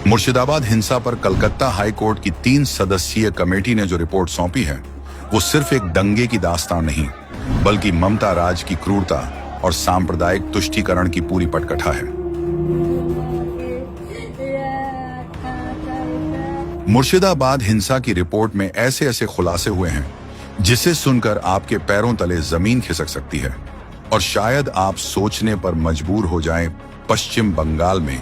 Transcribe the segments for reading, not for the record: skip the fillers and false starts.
मुर्शिदाबाद हिंसा पर Calcutta high court की 3 सदस्यीय कमेटी ने जो रिपोर्ट सौंपी है वो सिर्फ एक दंगे की दास्तान नहीं बल्कि ममता राज की क्रूरता और सांप्रदायिक तुष्टीकरण की पूरी पटकथा है। मुर्शिदाबाद हिंसा की रिपोर्ट में ऐसे ऐसे खुलासे हुए हैं जिसे सुनकर आपके पैरों तले जमीन खिसक सकती है और शायद आप सोचने पर मजबूर हो जाएं, पश्चिम बंगाल में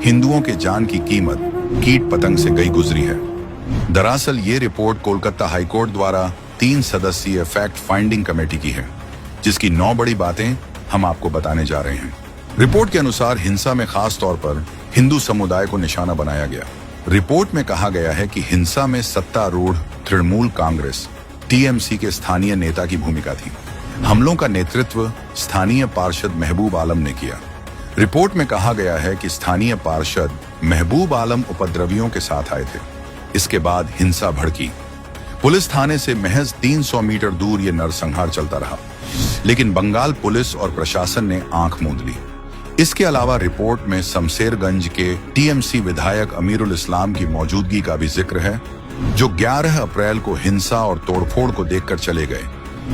हिंदुओं के जान की कीमत कीट पतंग से गई गुजरी है। दरअसल ये रिपोर्ट कोलकाता हाईकोर्ट द्वारा 3 सदस्यीय फैक्ट फाइंडिंग कमेटी की है, जिसकी 9 बड़ी बातें हम आपको बताने जा रहे हैं। रिपोर्ट के अनुसार हिंसा में खास तौर पर हिंदू समुदाय को निशाना बनाया गया। रिपोर्ट में कहा गया है कि हिंसा में सत्तारूढ़ तृणमूल कांग्रेस टीएमसी के स्थानीय नेता की भूमिका थी। हमलों का नेतृत्व स्थानीय पार्षद महबूब आलम ने किया। रिपोर्ट में कहा गया है कि स्थानीय पार्षद महबूब आलम उपद्रवियों के साथ आए थे। इसके बाद हिंसा भड़की। पुलिस थाने से महज 300 मीटर दूर ये नरसंहार चलता रहा, लेकिन बंगाल पुलिस और प्रशासन ने आंख मूंद ली। इसके अलावा रिपोर्ट में शमशेरगंज के टीएमसी विधायक अमीरुल इस्लाम की मौजूदगी का भी जिक्र है, जो 11 अप्रैल को हिंसा और तोड़फोड़ को देखकर चले गए,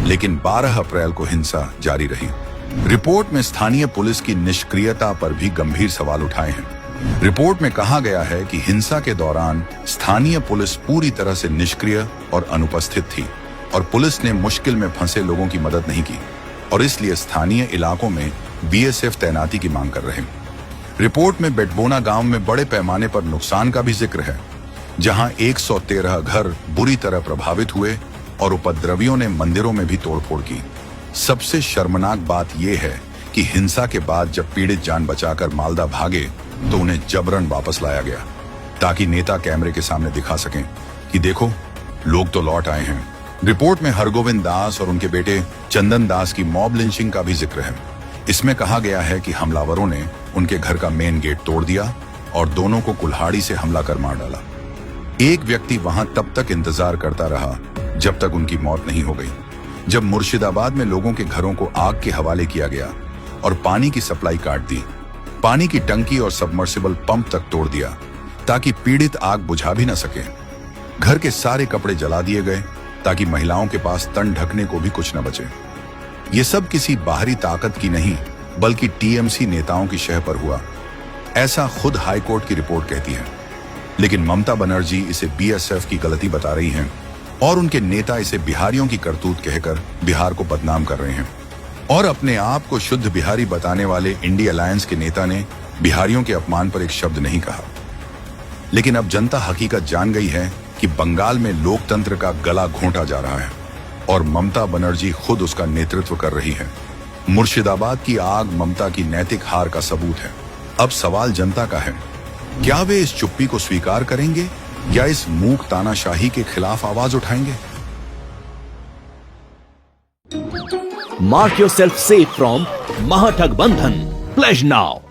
लेकिन 12 अप्रैल को हिंसा जारी रही। रिपोर्ट में स्थानीय पुलिस की निष्क्रियता पर भी गंभीर सवाल उठाए हैं। रिपोर्ट में कहा गया है कि हिंसा के दौरान स्थानीय पुलिस पूरी तरह से निष्क्रिय और अनुपस्थित थी और पुलिस ने मुश्किल में फंसे लोगों की मदद नहीं की और इसलिए स्थानीय इलाकों में बीएसएफ तैनाती की मांग कर रहे हैं। रिपोर्ट में बेटबोना गांव में बड़े पैमाने पर नुकसान का भी जिक्र है, जहां 113 घर बुरी तरह प्रभावित हुए और उपद्रवियों ने मंदिरों में भी तोड़फोड़ की। सबसे शर्मनाक बात यह है कि हिंसा के बाद जब पीड़ित जान बचाकर मालदा भागे तो उन्हें जबरन वापस लाया गया ताकि नेता कैमरे के सामने दिखा सकें कि देखो, लोग तो लौट आए हैं। रिपोर्ट में हरगोविंद दास और उनके बेटे चंदन दास की मॉब लिंचिंग का भी जिक्र है। इसमें कहा गया है कि हमलावरों ने उनके घर का मेन गेट तोड़ दिया और दोनों को कुल्हाड़ी से हमला कर मार डाला। एक व्यक्ति वहां तब तक इंतजार करता रहा जब तक उनकी मौत नहीं हो गई। जब मुर्शिदाबाद में लोगों के घरों को आग के हवाले किया गया और पानी की सप्लाई काट दी, पानी की टंकी और सबमर्सिबल पंप तक तोड़ दिया ताकि पीड़ित आग बुझा भी न सके। घर के सारे कपड़े जला दिए गए ताकि महिलाओं के पास तन ढकने को भी कुछ न बचे। ये सब किसी बाहरी ताकत की नहीं बल्कि टीएमसी नेताओं की शह पर हुआ, ऐसा खुद हाईकोर्ट की रिपोर्ट कहती है। लेकिन ममता बनर्जी इसे बीएसएफ की गलती बता रही हैं और उनके नेता इसे बिहारियों की करतूत कहकर बिहार को बदनाम कर रहे हैं। और अपने आप को शुद्ध बिहारी बताने वाले इंडी अलायंस के नेता ने बिहारियों के अपमान पर एक शब्द नहीं कहा। लेकिन अब जनता हकीकत जान गई है कि बंगाल में लोकतंत्र का गला घोंटा जा रहा है और ममता बनर्जी खुद उसका नेतृत्व कर रही है। मुर्शिदाबाद की आग ममता की नैतिक हार का सबूत है। अब सवाल जनता का है, क्या वे इस चुप्पी को स्वीकार करेंगे या इस मूक तानाशाही के खिलाफ आवाज उठाएंगे? Mark yourself safe from Mahathagabandhan. Pledge now.